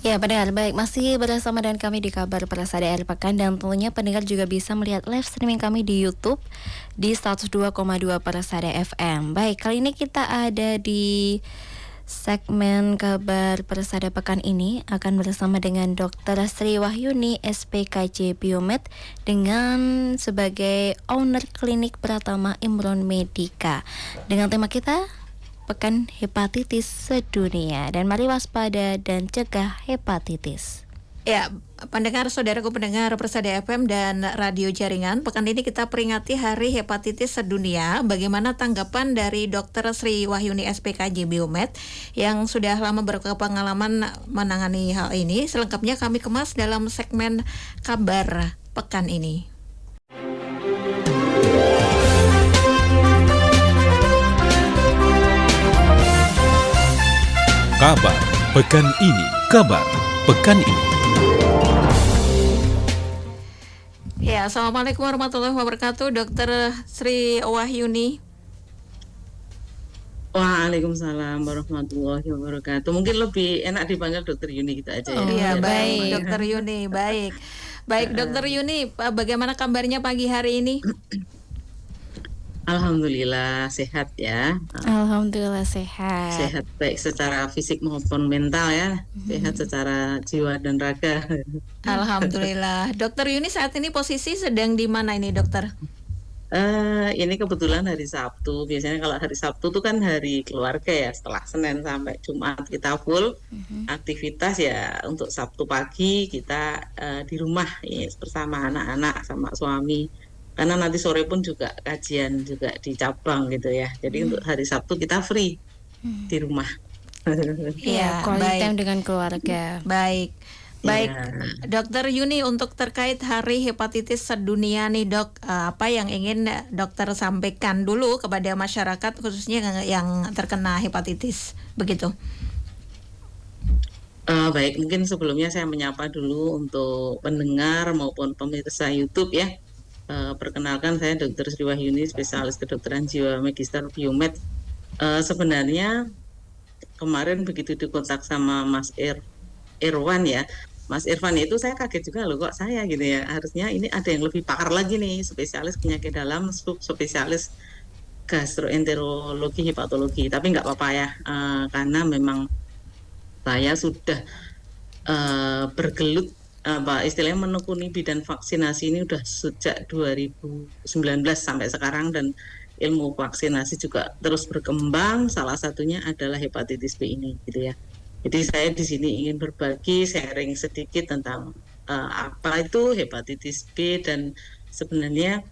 Ya, pendengar baik, masih bersama dengan kami di Kabar Persada Akhir Pekan, dan tentunya pendengar juga bisa melihat live streaming kami di YouTube di 102,2 Persada FM. Baik, kali ini kita ada di segmen Kabar Persada Pekan ini akan bersama dengan Dr. Sri Wahyuni SPKJ Biomed dengan sebagai owner klinik Pratama Imron Medika dengan tema kita Pekan Hepatitis Sedunia, dan mari waspada dan cegah hepatitis. Ya, pendengar, saudaraku pendengar Persada FM dan radio jaringan, pekan ini kita peringati Hari Hepatitis Sedunia. Bagaimana tanggapan dari Dr. Sri Wahyuni SPKJ Biomed yang sudah lama berpengalaman menangani hal ini? Selengkapnya kami kemas dalam segmen Kabar Pekan ini. Kabar Pekan ini, Kabar Pekan ini. Ya, Assalamualaikum warahmatullahi wabarakatuh, Dr. Sri Wahyuni. Waalaikumsalam warahmatullahi wabarakatuh. Mungkin lebih enak dipanggil Dokter Yuni kita aja ya. Iya, baik, baik. Dokter Yuni, baik. Baik, Dokter Yuni, bagaimana kabarnya pagi hari ini? Alhamdulillah sehat ya. Alhamdulillah sehat. Sehat baik secara fisik maupun mental ya. Sehat secara jiwa dan raga. Alhamdulillah. Dokter Yuni saat ini posisi sedang di mana ini, dokter? Ini kebetulan hari Sabtu. Biasanya kalau hari Sabtu tuh kan hari keluarga ya. Setelah Senin sampai Jumat kita full aktivitas ya. Untuk Sabtu pagi kita di rumah ya, bersama anak-anak sama suami. Karena nanti sore pun juga kajian juga di cabang gitu ya. Jadi untuk hari Sabtu kita free di rumah. Ya, quality baik. time dengan keluarga. Baik. Baik, Ya. Dokter Yuni, untuk terkait Hari Hepatitis Sedunia nih, Dok, apa yang ingin dokter sampaikan dulu kepada masyarakat khususnya yang terkena hepatitis, begitu? Baik, mungkin sebelumnya saya menyapa dulu untuk pendengar maupun pemirsa YouTube ya. Perkenalkan saya Dr. Sri Wahyuni, spesialis kedokteran jiwa Magister Biomed. Sebenarnya kemarin begitu dikontak sama Mas Irwan ya, Mas Irfan itu saya kaget juga loh, kok saya gitu ya. Harusnya ini ada yang lebih pakar lagi nih, spesialis penyakit dalam, spesialis gastroenterologi, hepatologi. Tapi nggak apa-apa ya, karena memang saya sudah bergelut istilahnya menekuni bidang vaksinasi ini udah sejak 2019 sampai sekarang, dan ilmu vaksinasi juga terus berkembang. Salah satunya adalah hepatitis B ini gitu ya. Jadi saya di sini ingin berbagi sharing sedikit tentang apa itu hepatitis B, dan sebenarnya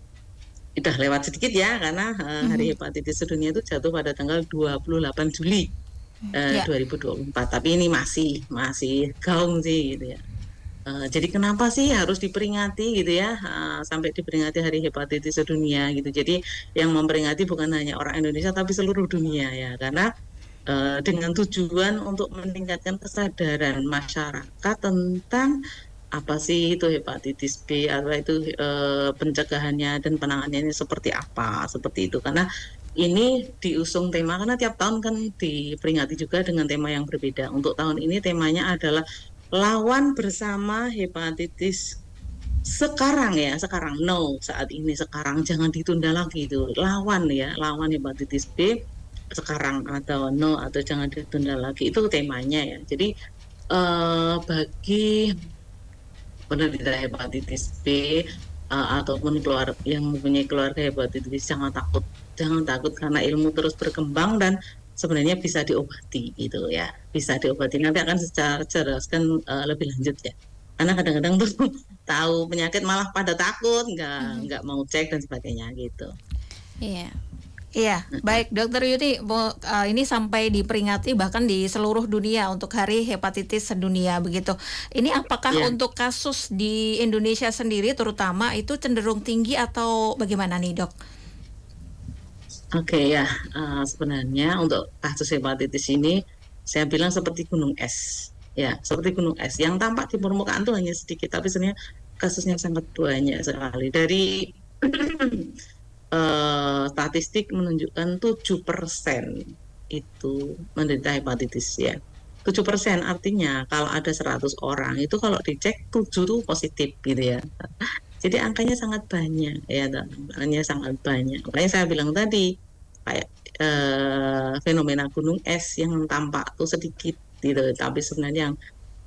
udah lewat sedikit ya, karena Hari Hepatitis Sedunia itu jatuh pada tanggal 28 Juli 2024. Tapi ini masih gaung sih gitu ya. Jadi kenapa sih harus diperingati gitu ya, sampai diperingati Hari Hepatitis Sedunia gitu. Jadi yang memperingati bukan hanya orang Indonesia tapi seluruh dunia ya, karena dengan tujuan untuk meningkatkan kesadaran masyarakat tentang apa sih itu hepatitis B, atau itu pencegahannya dan penanganannya seperti apa, seperti itu. Karena ini diusung tema, karena tiap tahun kan diperingati juga dengan tema yang berbeda. Untuk tahun ini temanya adalah lawan bersama hepatitis sekarang ya, sekarang saat ini, sekarang jangan ditunda lagi itu, lawan ya, lawan hepatitis B sekarang, atau atau jangan ditunda lagi, itu temanya ya. Jadi bagi penderita hepatitis B ataupun yang mempunyai keluarga hepatitis, jangan takut karena ilmu terus berkembang dan sebenarnya bisa diobati gitu ya, bisa diobati. Nanti akan secara jelaskan lebih lanjut ya, karena kadang-kadang tuh tahu penyakit malah pada takut, nggak mau cek dan sebagainya gitu. Iya. Iya, baik, Dokter Yuni, ini sampai diperingati bahkan di seluruh dunia untuk Hari Hepatitis Sedunia begitu. Ini apakah untuk kasus di Indonesia sendiri terutama itu cenderung tinggi atau bagaimana nih, Dok? Oke ya, sebenarnya untuk kasus hepatitis ini saya bilang seperti gunung es, ya seperti gunung es yang tampak di permukaan tuh hanya sedikit, tapi sebenarnya kasusnya sangat banyak sekali. Dari statistik menunjukkan 7% itu menderita hepatitis ya. 7%. Artinya kalau ada 100 orang itu kalau dicek 7 tuh positif gitu ya. Jadi angkanya sangat banyak ya, angkanya sangat banyak. Makanya saya bilang tadi kayak fenomena gunung es yang tampak tuh sedikit gitu, tapi sebenarnya yang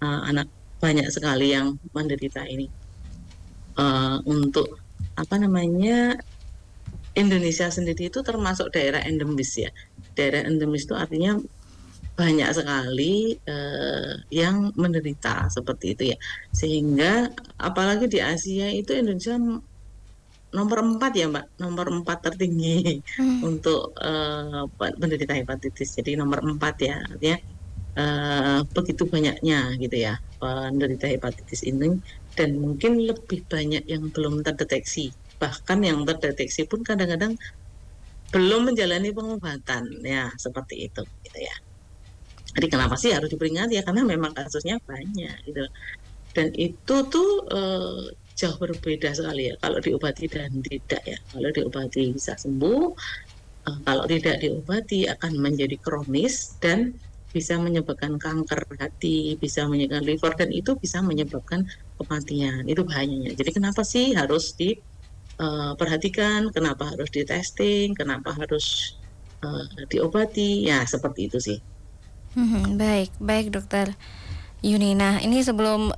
anak banyak sekali yang menderita ini. Untuk apa namanya, Indonesia sendiri itu termasuk daerah endemis ya. Daerah endemis itu artinya banyak sekali yang menderita seperti itu ya. Sehingga apalagi di Asia itu Indonesia nomor 4 ya Mbak, nomor 4 tertinggi untuk penderita hepatitis. Jadi nomor 4 ya, artinya begitu banyaknya gitu ya penderita hepatitis ini, dan mungkin lebih banyak yang belum terdeteksi. Bahkan yang terdeteksi pun kadang-kadang belum menjalani pengobatan ya, seperti itu gitu ya. Jadi kenapa sih harus diperingati ya, karena memang kasusnya banyak gitu. Dan itu tuh jauh berbeda sekali ya kalau diobati dan tidak ya. Kalau diobati bisa sembuh, kalau tidak diobati akan menjadi kronis dan bisa menyebabkan kanker hati, bisa menyebabkan liver, dan itu bisa menyebabkan kematian. Itu bahayanya. Jadi kenapa sih harus diperhatikan, kenapa harus di testing, kenapa harus diobati, ya seperti itu sih. Baik, baik dokter Yuni. Nah, ini sebelum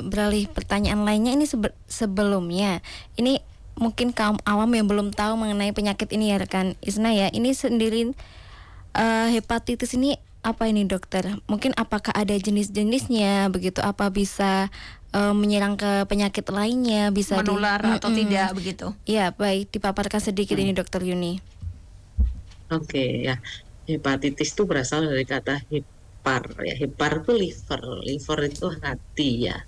beralih pertanyaan lainnya, ini sebelumnya, ini mungkin kaum awam yang belum tahu mengenai penyakit ini ya rekan Isna ya. Ini sendiri hepatitis ini apa ini dokter? Mungkin apakah ada jenis-jenisnya begitu? Apa bisa menyerang ke penyakit lainnya? Bisa menular atau tidak begitu? Ya, baik, dipaparkan sedikit ini dokter Yuni. Oke ya, hepatitis itu berasal dari kata hepar ya. Hepar itu liver, liver itu hati ya.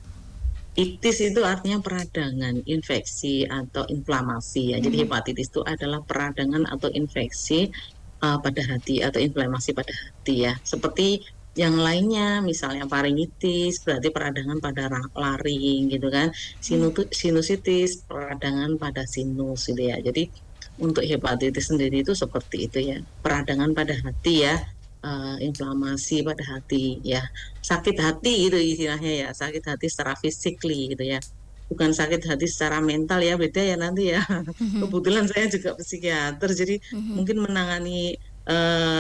Itis itu artinya peradangan, infeksi atau inflamasi ya. Jadi hepatitis itu adalah peradangan atau infeksi pada hati atau inflamasi pada hati ya. Seperti yang lainnya, misalnya faringitis berarti peradangan pada laring gitu kan. Sinusitis peradangan pada sinus gitu ya. Jadi untuk hepatitis sendiri itu seperti itu ya, peradangan pada hati ya, inflamasi pada hati ya, sakit hati itu istilahnya ya, sakit hati secara physically gitu ya, bukan sakit hati secara mental ya, beda ya nanti ya. Kebetulan saya juga psikiater, jadi mungkin menangani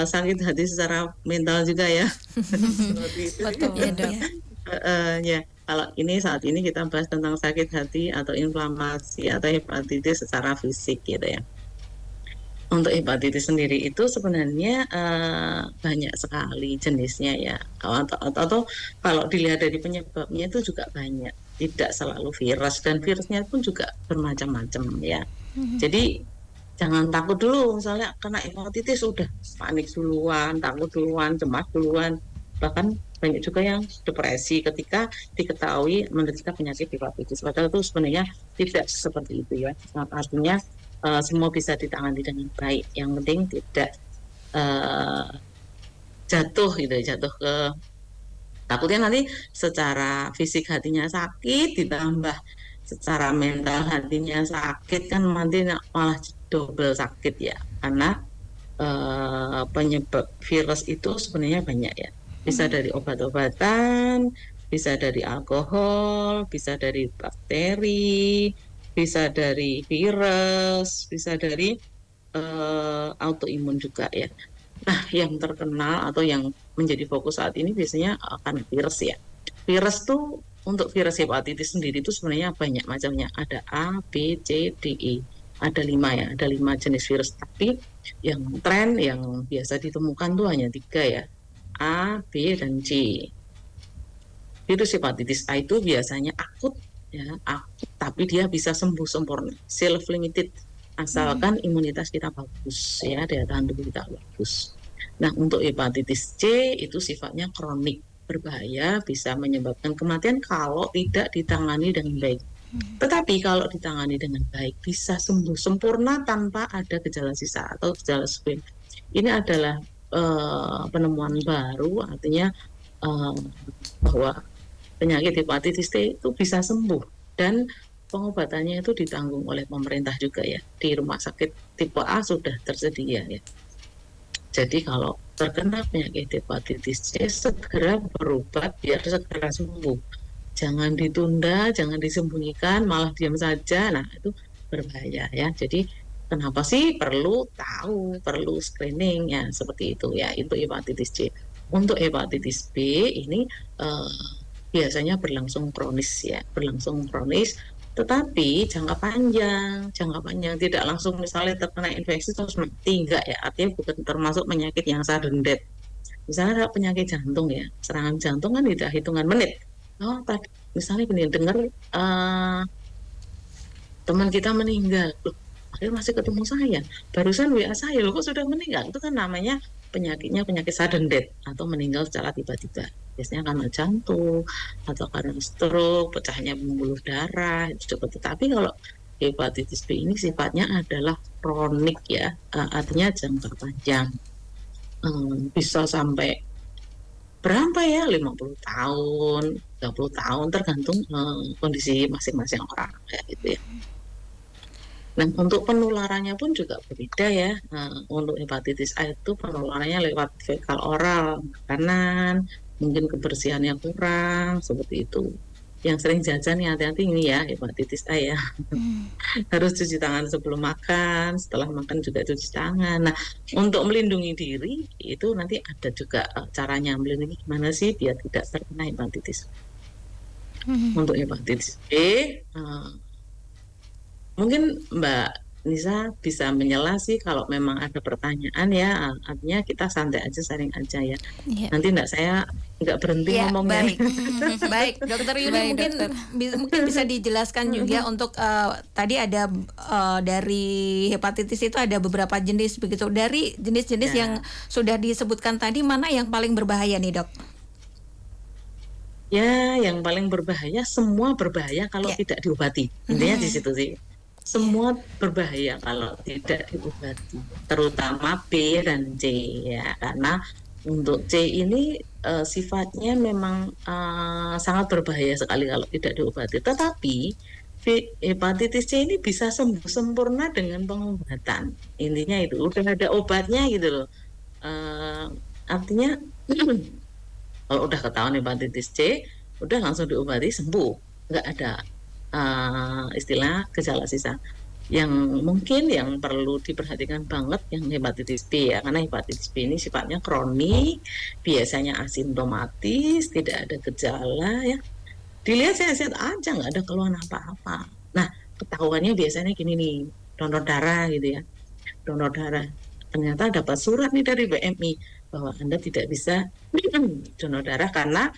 sakit hati secara mental juga ya. Seperti itu. Betul Ya, dok. Ya, kalau ini saat ini kita bahas tentang sakit hati atau inflamasi atau hepatitis secara fisik gitu ya. Untuk hepatitis sendiri itu sebenarnya banyak sekali jenisnya ya, atau kalau dilihat dari penyebabnya itu juga banyak, tidak selalu virus, dan virusnya pun juga bermacam-macam ya. Jadi jangan takut dulu, misalnya kena hepatitis udah panik duluan, takut duluan, cemas duluan, bahkan banyak juga yang depresi ketika diketahui menderita penyakit hepatitis, padahal itu sebenarnya tidak seperti itu ya. Artinya semua bisa ditangani dengan baik. Yang penting tidak jatuh gitu, jatuh ke, takutnya nanti secara fisik hatinya sakit ditambah secara mental hatinya sakit, kan nanti malah double sakit ya, karena penyebab virus itu sebenarnya banyak ya. Bisa dari obat-obatan, bisa dari alkohol, bisa dari bakteri, bisa dari virus, bisa dari autoimun juga ya. Nah, yang terkenal atau yang menjadi fokus saat ini biasanya akan virus ya. Virus tuh, untuk virus hepatitis sendiri itu sebenarnya banyak macamnya. Ada A, B, C, D, E. Ada 5 ya, ada 5 jenis virus. Tapi yang tren yang biasa ditemukan tuh hanya 3 ya. A, B, dan C. Virus hepatitis A itu biasanya akut ya, akut, tapi dia bisa sembuh sempurna, self limited, asalkan imunitas kita bagus ya, daya tahan tubuh kita bagus. Nah, untuk hepatitis C itu sifatnya kronik, berbahaya, bisa menyebabkan kematian kalau tidak ditangani dengan baik. Tetapi kalau ditangani dengan baik bisa sembuh sempurna tanpa ada gejala sisa atau gejala sekunder. Ini adalah penemuan baru, artinya bahwa penyakit hepatitis C itu bisa sembuh, dan pengobatannya itu ditanggung oleh pemerintah juga ya. Di rumah sakit tipe A sudah tersedia ya. Jadi kalau terkena penyakit hepatitis C segera berobat biar segera sembuh. Jangan ditunda, jangan disembunyikan, malah diam saja. Nah, itu berbahaya ya. Jadi kenapa sih perlu tahu, perlu screening ya seperti itu ya. Itu hepatitis C. Untuk hepatitis B ini biasanya berlangsung kronis ya, berlangsung kronis. Tetapi jangka panjang tidak langsung misalnya terkena infeksi terus mati, enggak ya. Artinya bukan termasuk penyakit yang sudden death. Misalnya kalau penyakit jantung ya, serangan jantung kan tidak hitungan menit. Oh tadi misalnya gini, dengar teman kita meninggal, loh, akhirnya masih ketemu saya, barusan WA saya, loh kok sudah meninggal. Itu kan namanya penyakitnya penyakit sudden death atau meninggal secara tiba-tiba. Biasanya karena jantung atau karena stroke, pecahnya pembuluh darah itu cukup. Tetapi kalau hepatitis B ini sifatnya adalah kronik ya, artinya jangka panjang. Bisa sampai berapa ya, 50 tahun, 30 tahun tergantung kondisi masing-masing orang kayak gitu ya. Nah, untuk penularannya pun juga berbeda ya. Untuk hepatitis A itu penularannya lewat fekal oral, makanan, mungkin kebersihannya kurang, seperti itu. Yang sering jajan ya hati-hati ini ya, hepatitis A ya. Harus cuci tangan sebelum makan, setelah makan juga cuci tangan. Nah, untuk melindungi diri, itu nanti ada juga caranya melindungi gimana sih biar tidak terkena hepatitis. Untuk hepatitis B, mungkin Mbak Nisa bisa menyela sih kalau memang ada pertanyaan ya, artinya kita santai aja, sharing aja ya. Iya. Nanti saya nggak berhenti Ya, ngomongnya. baik. Baik, Dokter Yuni, Baik, mungkin dokter. mungkin bisa dijelaskan juga untuk tadi ada dari hepatitis itu ada beberapa jenis begitu. Dari jenis-jenis Ya. yang sudah disebutkan tadi, mana yang paling berbahaya nih, Dok? Ya, yang paling berbahaya, semua berbahaya kalau Ya. tidak diobati. Intinya di situ sih. Semua berbahaya kalau tidak diobati, terutama B dan C ya, karena untuk C ini sifatnya memang sangat berbahaya sekali kalau tidak diobati. Tetapi hepatitis C ini bisa sembuh sempurna dengan pengobatan. Intinya itu udah ada obatnya gitu loh. Artinya kalau udah ketahuan hepatitis C, udah langsung diobati sembuh, nggak ada istilah gejala sisa. Yang mungkin yang perlu diperhatikan banget yang hepatitis B ya, karena hepatitis B ini sifatnya kronik, biasanya asimptomatis, tidak ada gejala ya. Dilihat sehat-sehat aja, nggak ada keluhan apa-apa. Nah, ketahuannya biasanya gini nih, donor darah gitu ya, donor darah. Ternyata dapat surat nih dari BMI bahwa Anda tidak bisa donor darah karena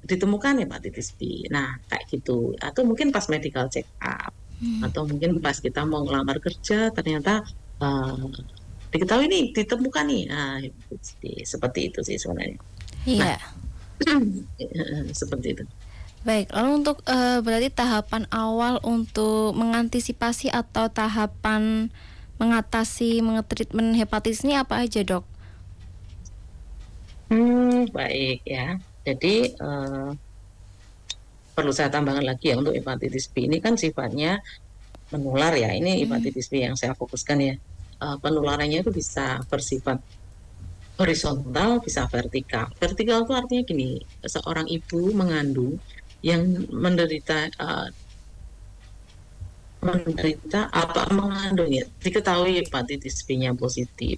ditemukan hepatitis B. Nah, kayak gitu. Atau mungkin pas medical check up. Atau mungkin pas kita mau ngelamar kerja, ternyata diketahui nih, ditemukan nih hepatitis B. Seperti itu sih sebenarnya. Iya. Seperti itu. Baik, lalu untuk berarti tahapan awal untuk mengantisipasi atau tahapan mengatasi mengetreatment hepatitis ini apa aja, Dok? Baik ya. Jadi perlu saya tambahkan lagi ya, untuk hepatitis B ini kan sifatnya menular ya. Ini hepatitis B yang saya fokuskan ya. Penularannya itu bisa bersifat horizontal, bisa vertikal. Vertikal itu artinya gini, seorang ibu mengandung yang menderita mengandung ya, diketahui hepatitis B-nya positif,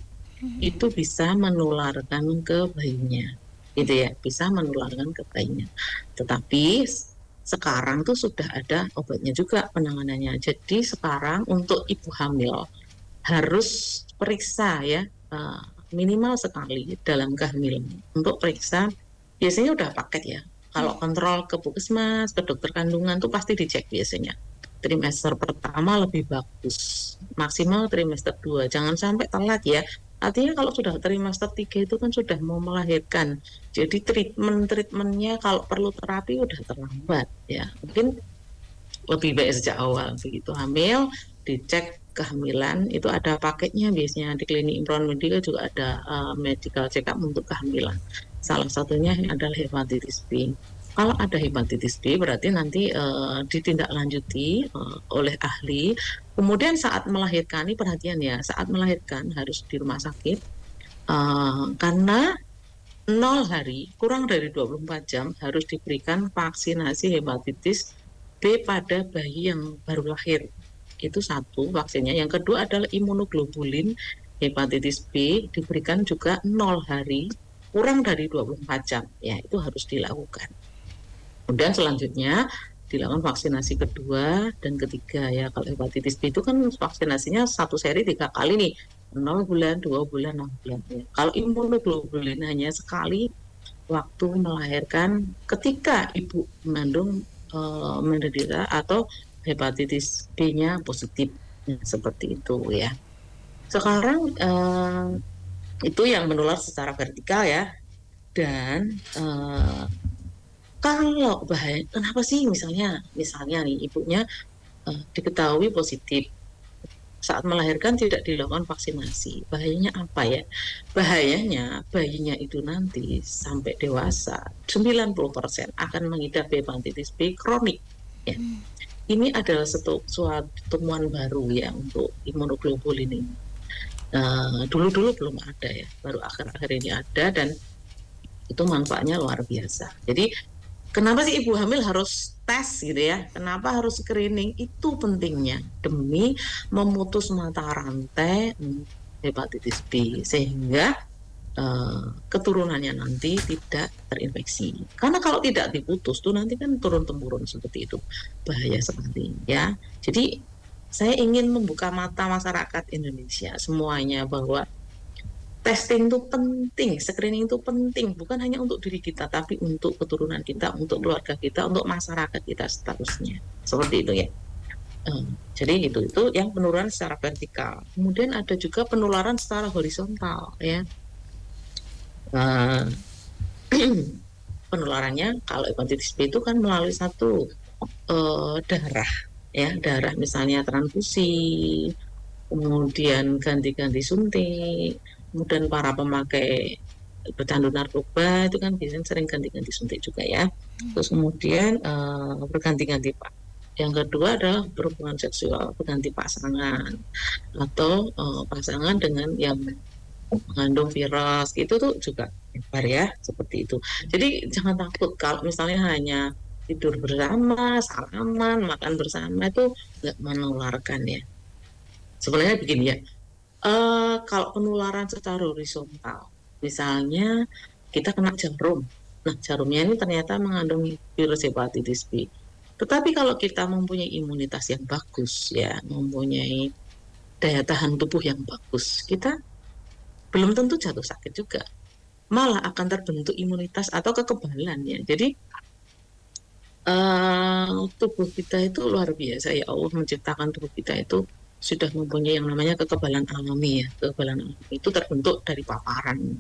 itu bisa menularkan ke bayinya, gitu ya, bisa menularkan ke bayinya. Tetapi sekarang tuh sudah ada obatnya juga penanganannya. Jadi sekarang untuk ibu hamil harus periksa ya, minimal sekali dalam kehamilan untuk periksa. Biasanya udah paket ya. Kalau kontrol ke puskesmas, ke dokter kandungan tuh pasti dicek biasanya. Trimester pertama lebih bagus, maksimal trimester 2, jangan sampai telat ya. Artinya kalau sudah trimester 3 itu kan sudah mau melahirkan, jadi treatmentnya kalau perlu terapi udah terlambat ya. Mungkin lebih baik sejak awal begitu hamil dicek kehamilan, itu ada paketnya biasanya di klinik Imron Medica juga ada medical check up untuk kehamilan. Salah satunya adalah hepatitis B. Kalau ada hepatitis B berarti nanti ditindaklanjuti oleh ahli. Kemudian saat melahirkan, ini perhatian ya, saat melahirkan harus di rumah sakit, Karena 0 hari kurang dari 24 jam harus diberikan vaksinasi hepatitis B pada bayi yang baru lahir. Itu satu vaksinnya. Yang kedua adalah imunoglobulin hepatitis B diberikan juga 0 hari kurang dari 24 jam. Ya, itu harus dilakukan. Kemudian selanjutnya dilakukan vaksinasi kedua dan ketiga ya. Kalau hepatitis B itu kan vaksinasinya 1 seri 3 kali nih, 0 bulan, 2 bulan, 6 bulan. Ya. Kalau imunoglobulin hanya sekali waktu melahirkan ketika ibu mengandung menderita atau hepatitis B-nya positif. Ya, seperti itu ya. Sekarang itu yang menular secara vertikal ya. Dan kalau bahaya, kenapa sih misalnya nih ibunya diketahui positif saat melahirkan tidak dilakukan vaksinasi. Bahayanya apa ya? Bahayanya bayinya itu nanti sampai dewasa 90% akan mengidap hepatitis B kronik. Ya. Ini adalah suatu temuan baru ya untuk imunoglobulin ini. Dulu-dulu belum ada ya, baru akhir-akhir ini ada dan itu manfaatnya luar biasa. Jadi kenapa sih ibu hamil harus tes gitu ya? Kenapa harus screening? Itu pentingnya demi memutus mata rantai hepatitis B sehingga keturunannya nanti tidak terinfeksi. Karena kalau tidak diputus tuh nanti kan turun-temurun seperti itu. Bahaya sekali ya. Jadi saya ingin membuka mata masyarakat Indonesia semuanya bahwa testing itu penting, screening itu penting, bukan hanya untuk diri kita, tapi untuk keturunan kita, untuk keluarga kita, untuk masyarakat kita seterusnya. Seperti itu ya. Jadi itu yang penularan secara vertikal. Kemudian ada juga penularan secara horizontal ya. Penularannya kalau hepatitis B itu kan melalui satu darah ya, darah misalnya transfusi, kemudian ganti-ganti suntik. Kemudian para pemakai pecandu narkoba itu kan biasanya sering ganti-ganti suntik juga ya. Terus kemudian berganti-ganti pak. Yang kedua adalah berhubungan seksual berganti pasangan atau pasangan dengan yang mengandung virus itu tuh juga nyebar ya seperti itu. Jadi jangan takut kalau misalnya hanya tidur bersama, salaman, makan bersama itu nggak menularkan ya. Sebenarnya begini ya. Kalau penularan secara horizontal, misalnya kita kena jarum, nah jarumnya ini ternyata mengandung virus hepatitis B. Tetapi kalau kita mempunyai imunitas yang bagus, ya, mempunyai daya tahan tubuh yang bagus, kita belum tentu jatuh sakit juga. Malah akan terbentuk imunitas atau kekebalan ya. Jadi tubuh kita itu luar biasa ya, Allah menciptakan tubuh kita itu sudah mempunyai yang namanya kekebalan alami ya. Kekebalan alami itu terbentuk dari paparan.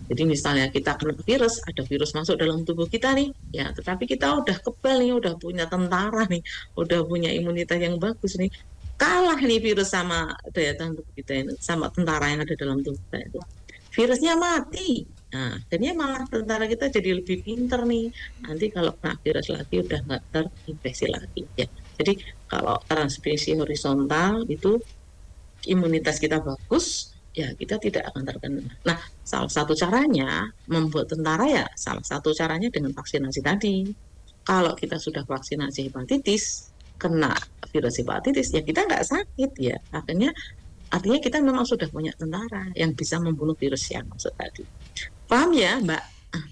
Jadi misalnya kita kena virus, ada virus masuk dalam tubuh kita nih, ya tetapi kita udah kebal nih, udah punya tentara nih, udah punya imunitas yang bagus nih, kalah nih virus sama daya tahan tubuh kita ini, sama tentara yang ada dalam tubuh kita itu. Virusnya mati. Nah, akhirnya malah tentara kita jadi lebih pinter nih. Nanti kalau kena virus lagi udah nggak terinfeksi lagi ya. Jadi kalau transmisi horizontal itu imunitas kita bagus, ya kita tidak akan terkena. Nah, salah satu caranya membuat tentara ya salah satu caranya dengan vaksinasi tadi. Kalau kita sudah vaksinasi hepatitis, kena virus hepatitis, ya kita nggak sakit ya. Artinya kita memang sudah punya tentara yang bisa membunuh virus yang masuk tadi. Paham ya, Mbak?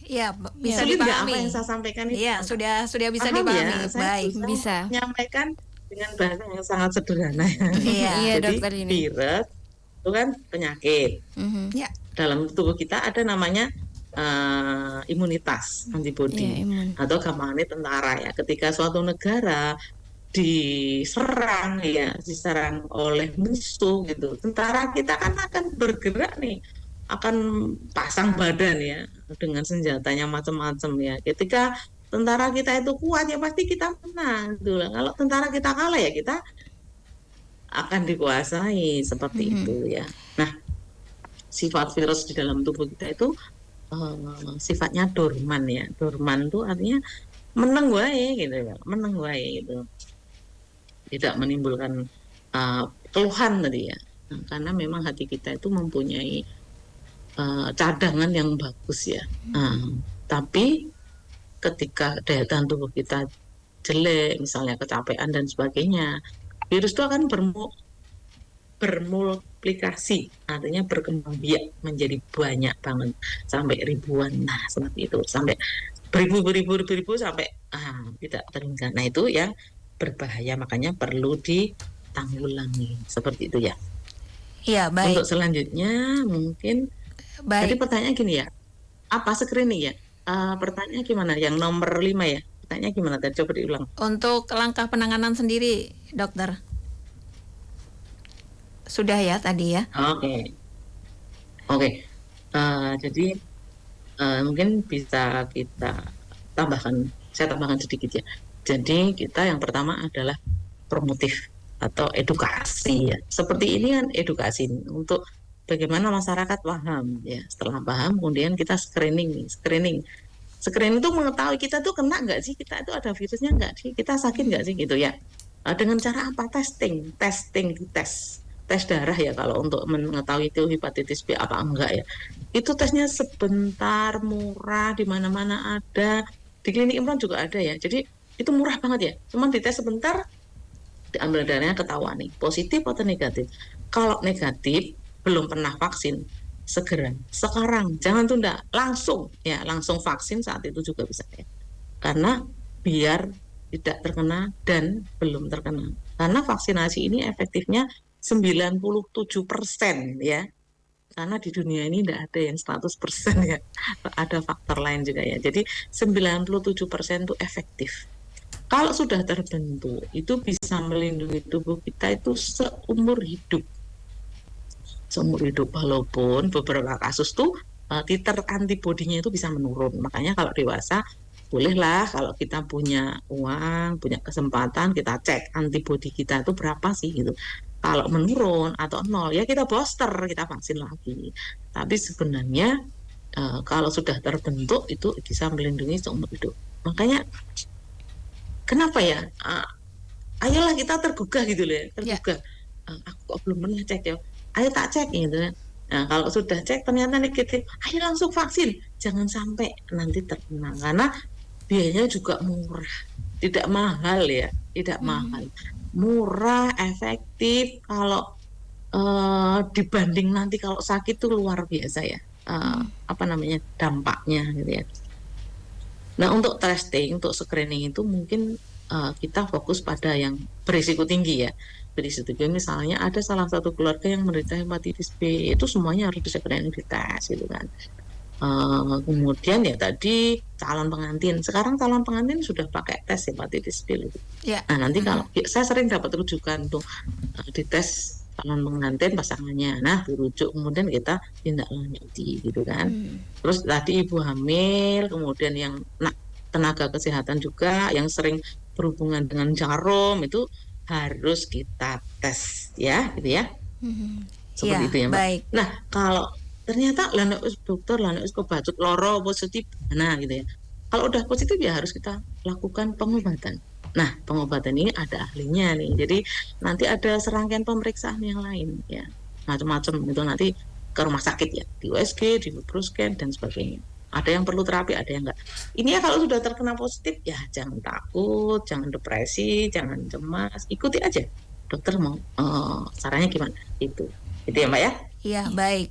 Ya, bisa Sulit nggak dipahami. apa yang saya sampaikan itu? Iya, sudah bisa Paham dipahami. ya? Saya Baik. Bisa. menyampaikan dengan bahasa yang sangat sederhana ya. Iya. Iya, Jadi dokter ini. virus itu kan penyakit. Ya. Dalam tubuh kita ada namanya imunitas Iya, antibodi imun. atau gampangannya tentara ya. Ketika suatu negara diserang oleh musuh gitu, tentara kita kan akan bergerak nih, akan pasang badan ya dengan senjatanya macam-macam ya. Ketika tentara kita itu kuat ya pasti kita menang gitu lah. Kalau tentara kita kalah ya kita akan dikuasai seperti itu ya. Nah, sifat virus di dalam tubuh kita itu sifatnya dorman ya. Dorman itu artinya meneng wae gitu ya, meneng wae gitu. Tidak menimbulkan keluhan tadi ya. Nah, karena memang hati kita itu mempunyai cadangan yang bagus ya. Tapi ketika daya tahan tubuh kita jelek, misalnya kecapean dan sebagainya, virus itu akan bermultiplikasi, artinya berkembang biak menjadi banyak banget sampai ribuan, nah seperti itu, sampai beribu sampai tidak terhingga. Nah itu yang berbahaya, makanya perlu ditanggulangi seperti itu ya. Iya, baik. Untuk selanjutnya mungkin tadi Baik. pertanyaan gini ya, apa screening ya? Pertanyaan gimana? Yang nomor 5 ya? Pertanyaan gimana tadi? Coba diulang. Untuk langkah penanganan sendiri, dokter. Sudah ya tadi ya? Oke. Jadi mungkin bisa saya tambahkan sedikit ya. Jadi kita yang pertama adalah promotif atau edukasi ya. Seperti ini kan edukasi untuk bagaimana masyarakat paham ya. Setelah paham kemudian kita screening. Screening itu mengetahui kita tuh kena nggak sih, kita itu ada virusnya nggak sih, kita sakit nggak sih gitu ya. Dengan cara apa? Tes darah ya, kalau untuk mengetahui itu hepatitis B apa enggak ya. Itu tesnya sebentar, murah, di mana-mana ada, di klinik Imron juga ada ya. Jadi itu murah banget ya. Cuman dites sebentar, diambil darahnya ketahuan nih positif atau negatif. Kalau negatif, belum pernah vaksin, segera sekarang, jangan tunda, langsung vaksin saat itu juga bisa ya. Karena biar tidak terkena dan belum terkena. Karena vaksinasi ini efektifnya 97% ya. Karena di dunia ini tidak ada yang 100% ya. Ada faktor lain juga ya. Jadi 97% itu efektif. Kalau sudah terbentuk, itu bisa melindungi tubuh kita itu seumur hidup. Walaupun beberapa kasus tuh titer antibodinya itu bisa menurun. Makanya kalau dewasa bolehlah, kalau kita punya uang, punya kesempatan, kita cek antibodi kita itu berapa sih gitu. Kalau menurun atau nol ya kita booster, kita vaksin lagi. Tapi sebenarnya kalau sudah terbentuk itu bisa melindungi seumur hidup. Makanya kenapa ya? Ayolah kita tergugah gitu loh ya, tergugah. Aku kok belum pernah cek ya. Ayo tak cek gitu. Nah, kalau sudah cek ternyata negatif, ayo langsung vaksin. Jangan sampai nanti terkena, karena biayanya juga murah, tidak mahal ya, tidak mahal, murah, efektif. Kalau dibanding nanti kalau sakit tuh luar biasa ya, dampaknya gitu ya. Nah untuk testing, untuk screening itu mungkin kita fokus pada yang berisiko tinggi ya. Berisiko tinggi misalnya ada salah satu keluarga yang menderita hepatitis B, itu semuanya harus bisa dites gitu kan. Kemudian ya tadi calon pengantin, sekarang calon pengantin sudah pakai tes hepatitis B gitu. Nah nanti kalau saya sering dapat rujukan tuh dites calon pengantin pasangannya, nah dirujuk kemudian kita tindak lanjuti gitu kan. Terus tadi ibu hamil, kemudian yang tenaga kesehatan juga yang sering berhubungan dengan jarum itu harus kita tes ya gitu ya. Seperti itu ya Mbak. Baik. Nah kalau ternyata dokter kebacut loro positif, nah gitu ya. Kalau udah positif ya harus kita lakukan pengobatan. Nah pengobatan ini ada ahlinya nih, jadi nanti ada serangkaian pemeriksaan yang lain ya, macam-macam itu nanti ke rumah sakit ya, di USG, di Fibroscan dan sebagainya. Ada yang perlu terapi, ada yang enggak. Ini ya kalau sudah terkena positif ya jangan takut, jangan depresi, jangan cemas, ikuti aja dokter mau sarannya gimana itu ya Mbak ya. Iya, baik.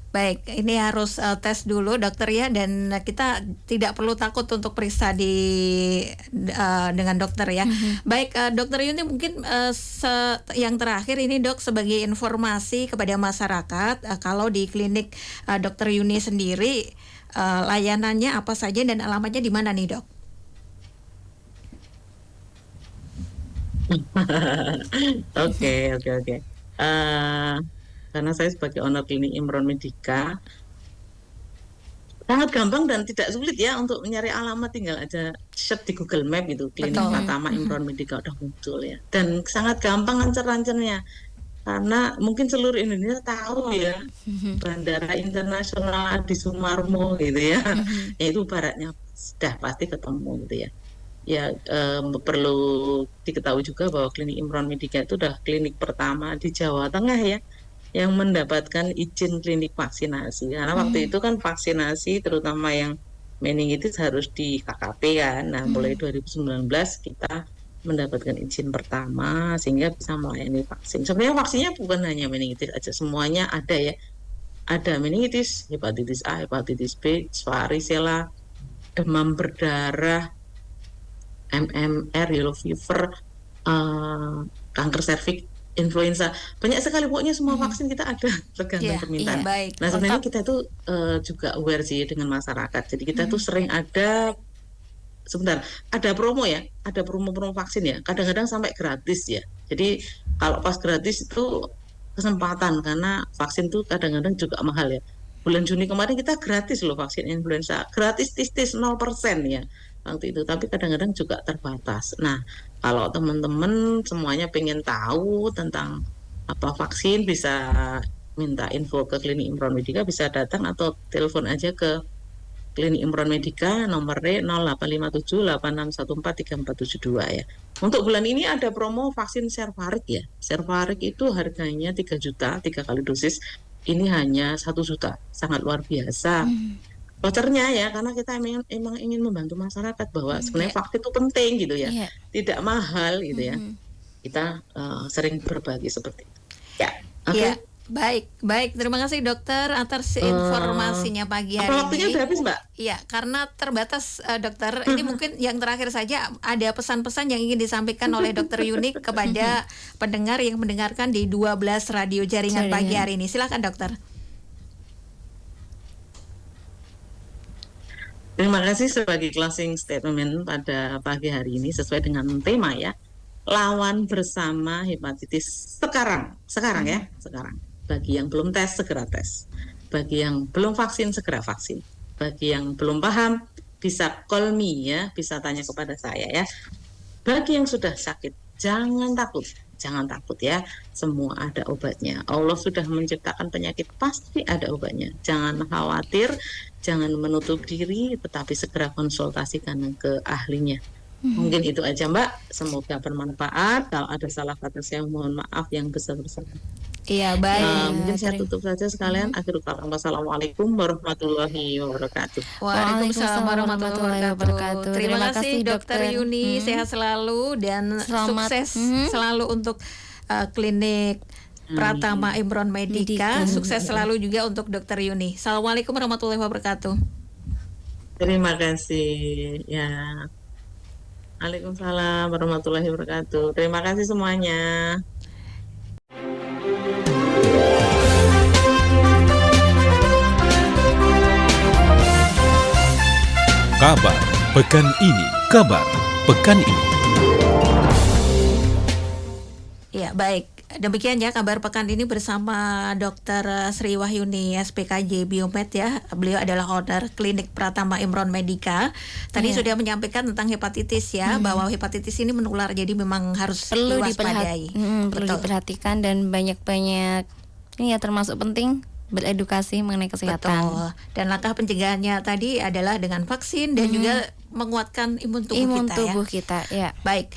Baik, ini harus tes dulu dokter ya, dan kita tidak perlu takut untuk periksa dengan dokter ya. Baik, dokter Yuni mungkin yang terakhir ini dok, sebagai informasi kepada masyarakat, kalau di klinik dokter Yuni sendiri layanannya apa saja dan alamatnya di mana nih dok? Oke. Karena saya sebagai owner klinik Imron Medica sangat gampang dan tidak sulit ya untuk mencari alamat, tinggal aja search di Google Map gitu, klinik pertama Imron Medica udah muncul ya, dan sangat gampang lancar-lancarnya karena mungkin seluruh Indonesia tahu ya Bandara Internasional Adi Sumarmo gitu ya, itu baratnya sudah pasti ketemu gitu ya. Ya perlu diketahui juga bahwa klinik Imron Medica itu udah klinik pertama di Jawa Tengah ya. yang mendapatkan izin klinik vaksinasi. Karena waktu itu kan vaksinasi terutama yang meningitis harus di KKP kan. Nah, mulai 2019 kita mendapatkan izin pertama sehingga bisa melayani vaksin. Sebenarnya vaksinnya bukan hanya meningitis aja, semuanya ada ya. Ada meningitis, hepatitis A, hepatitis B, varicella, demam berdarah, MMR, yellow fever, kanker serviks, influenza, banyak sekali pokoknya semua vaksin kita ada tergantung Iya, permintaan. baik. Nah sebenarnya kita tuh juga aware sih dengan masyarakat. Jadi kita tuh sering ada ada promo ya, ada promo-promo vaksin ya. Kadang-kadang sampai gratis ya. Jadi kalau pas gratis itu kesempatan karena vaksin tuh kadang-kadang juga mahal ya. Bulan Juni kemarin kita gratis loh vaksin influenza, gratis tis-tis 0% ya waktu itu. Tapi kadang-kadang juga terbatas. Nah, kalau teman-teman semuanya pengen tahu tentang apa vaksin bisa minta info ke Klinik Imron Medika, bisa datang atau telepon aja ke Klinik Imron Medika nomornya 0857 8614 3472 ya. Untuk bulan ini ada promo vaksin Cervarix ya. Cervarix itu harganya 3 juta, 3 kali dosis. Ini hanya 1 juta, sangat luar biasa. Vouchernya ya, karena kita emang ingin membantu masyarakat bahwa sebenarnya vaksin itu penting gitu ya. Iya. Tidak mahal gitu ya. Kita sering berbagi seperti itu. Ya, oke. Iya, baik. Terima kasih dokter atas informasinya pagi hari Apa waktunya ini. udah habis, Mbak? Iya, karena terbatas dokter. Ini mungkin yang terakhir saja ada pesan-pesan yang ingin disampaikan oleh dokter Yuni kepada pendengar yang mendengarkan di 12 radio jaringan pagi hari ini. Silakan dokter. Terima kasih sebagai closing statement pada pagi hari ini sesuai dengan tema ya. Lawan bersama hepatitis sekarang ya, sekarang. Bagi yang belum tes, segera tes. Bagi yang belum vaksin, segera vaksin. Bagi yang belum paham, bisa call me ya, bisa tanya kepada saya ya. Bagi yang sudah sakit, jangan takut ya. Semua ada obatnya. Allah sudah menciptakan penyakit, pasti ada obatnya. Jangan khawatir, jangan menutup diri, tetapi segera konsultasikan ke ahlinya. Mungkin itu aja Mbak, semoga bermanfaat. Kalau ada salah kata saya mohon maaf yang besar-besarnya. Iya, baik. Mungkin saya tutup saja sekalian. Akhirul kalam, wassalamualaikum warahmatullahi wabarakatuh. Waalaikumsalam warahmatullahi wabarakatuh. Terima kasih dokter Yuni, sehat selalu dan Selamat. sukses selalu untuk klinik Pratama Imron Medika. Sukses selalu juga untuk dokter Yuni. Assalamualaikum warahmatullahi wabarakatuh. Terima kasih ya. Waalaikumsalam warahmatullahi wabarakatuh. Terima kasih semuanya. Kabar pekan ini. Kabar pekan ini. Ya, baik. Demikian ya kabar pekan ini bersama Dr. Sri Wahyuni SPKJ Biomed ya. Beliau adalah owner klinik Pratama Imron Medika. Tadi sudah menyampaikan tentang hepatitis ya, bahwa hepatitis ini menular, jadi memang harus Perlu diwaspadai. perlu diperhatikan dan banyak-banyak ini ya, termasuk penting beredukasi mengenai kesehatan. Betul. Dan langkah pencegahannya tadi adalah dengan vaksin dan juga menguatkan imun tubuh Imun kita tubuh ya. kita ya. Baik.